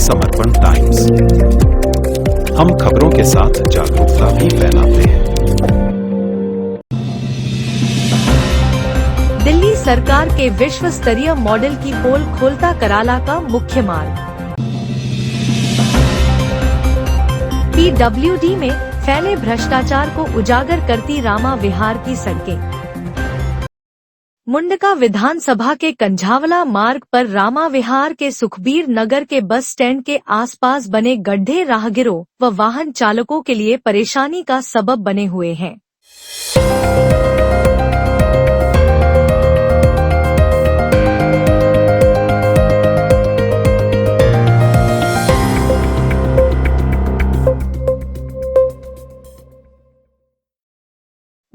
समर्पण टाइम्स। हम खबरों के साथ जागरूकता भी फैलाते हैं। दिल्ली सरकार के विश्व स्तरीय मॉडल की पोल खोलता कराला का मुख्य मार्ग। पीडब्ल्यूडी में फैले भ्रष्टाचार को उजागर करती रामा विहार की सड़कें। मुंडका विधानसभा के कंझावला मार्ग पर रामा विहार के सुखबीर नगर के बस स्टैंड के आसपास बने गड्ढे राहगीरों व वाहन चालकों के लिए परेशानी का सबब बने हुए हैं।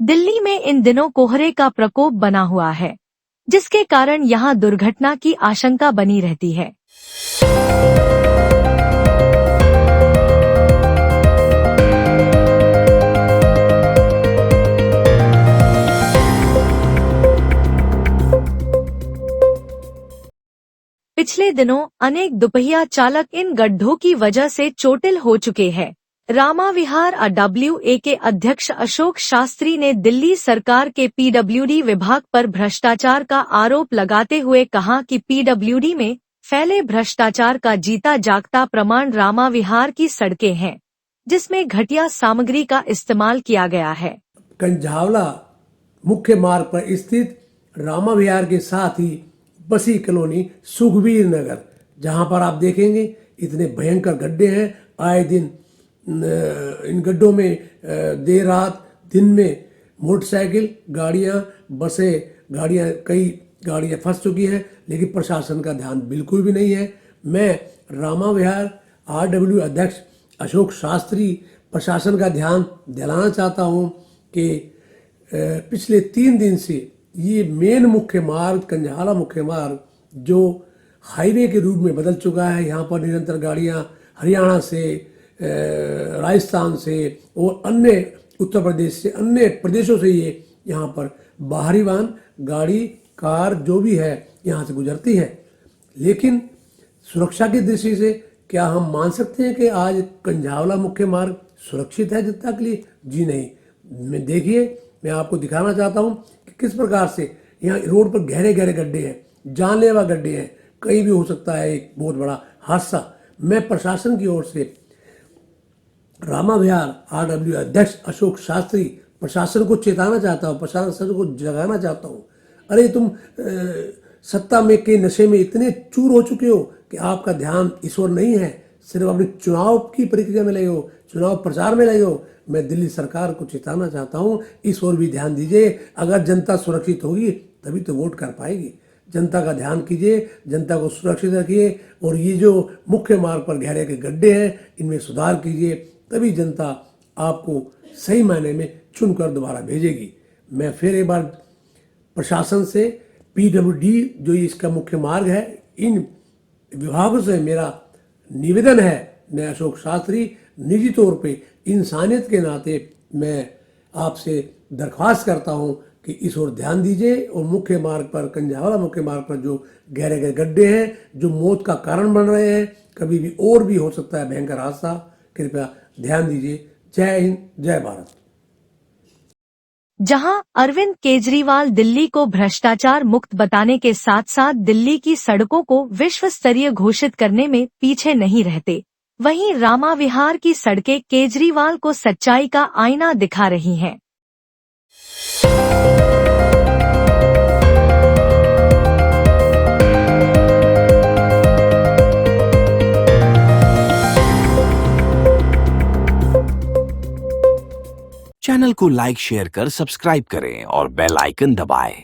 दिल्ली में इन दिनों कोहरे का प्रकोप बना हुआ है, जिसके कारण यहां दुर्घटना की आशंका बनी रहती है। पिछले दिनों अनेक दुपहिया चालक इन गड्ढों की वजह से चोटिल हो चुके हैं। रामा विहार AWA के अध्यक्ष अशोक शास्त्री ने दिल्ली सरकार के पीडब्ल्यूडी विभाग पर भ्रष्टाचार का आरोप लगाते हुए कहा कि पीडब्ल्यूडी में फैले भ्रष्टाचार का जीता जागता प्रमाण रामा विहार की सड़कें हैं, जिसमें घटिया सामग्री का इस्तेमाल किया गया है। कंझावला मुख्य मार्ग पर स्थित रामा विहार के साथ ही बसी कॉलोनी सुखबीर नगर, जहां पर आप देखेंगे इतने भयंकर गड्ढे हैं। आए दिन इन गड्ढों में देर रात दिन में मोटरसाइकिल, गाड़ियां, बसें, कई गाड़ियां फंस चुकी हैं, लेकिन प्रशासन का ध्यान बिल्कुल भी नहीं है। मैं रामा विहार RW अध्यक्ष अशोक शास्त्री प्रशासन का ध्यान दिलाना चाहता हूं कि पिछले 3 दिन से ये मेन मुख्य मार्ग, कंझावला मुख्य मार्ग, जो हाईवे के रूप में बदल चुका है। यहाँ पर निरंतर गाड़ियाँ हरियाणा से, राजस्थान से और अन्य उत्तर प्रदेश से, अन्य प्रदेशों से ये यहाँ पर बाहरी वाहन, गाड़ी, कार जो भी है यहाँ से गुजरती है। लेकिन सुरक्षा की दृष्टि से क्या हम मान सकते हैं कि आज कंझावला मुख्य मार्ग सुरक्षित है जनता के लिए? जी नहीं। देखिए, मैं आपको दिखाना चाहता हूँ कि किस प्रकार से यहाँ रोड पर गहरे गहरे गड्ढे हैं, जानलेवा गड्ढे हैं, कहीं भी हो सकता है एक बहुत बड़ा हादसा। मैं प्रशासन की ओर से रामा विहार RW अध्यक्ष अशोक शास्त्री प्रशासन को चेताना चाहता हूँ, प्रशासन को जगाना चाहता हूँ। अरे तुम सत्ता में के नशे में इतने चूर हो चुके हो कि आपका ध्यान इस ओर नहीं है, सिर्फ अपने चुनाव की प्रक्रिया में लगे हो, चुनाव प्रचार में लगे हो। मैं दिल्ली सरकार को चेताना चाहता हूँ, इस ओर भी ध्यान दीजिए। अगर जनता सुरक्षित होगी तभी तो वोट कर पाएगी। जनता का ध्यान कीजिए, जनता को सुरक्षित रखिए और ये जो मुख्य मार्ग पर गहरे के गड्ढे हैं इनमें सुधार कीजिए, तभी जनता आपको सही मायने में चुनकर दोबारा भेजेगी। मैं फिर एक बार प्रशासन से, पीडब्ल्यूडी जो इसका मुख्य मार्ग है, इन विभागों से मेरा निवेदन है। मैं अशोक शास्त्री निजी तौर पे इंसानियत के नाते मैं आपसे दरख्वास्त करता हूं कि इस ओर ध्यान दीजिए और मुख्य मार्ग पर, कंझावला मुख्य मार्ग पर जो गहरे गहरे गड्ढे हैं, जो मौत का कारण बन रहे हैं, कभी भी और भी हो सकता है भयंकर हादसा, कृपया ध्यान दीजिए। जय हिंद, जय भारत। जहां अरविंद केजरीवाल दिल्ली को भ्रष्टाचार मुक्त बताने के साथ साथ दिल्ली की सड़कों को विश्व स्तरीय घोषित करने में पीछे नहीं रहते, वहीं रामा विहार की सड़कें केजरीवाल को सच्चाई का आईना दिखा रही हैं। चैनल को लाइक, शेयर कर सब्सक्राइब करें और बेल आइकन दबाएं।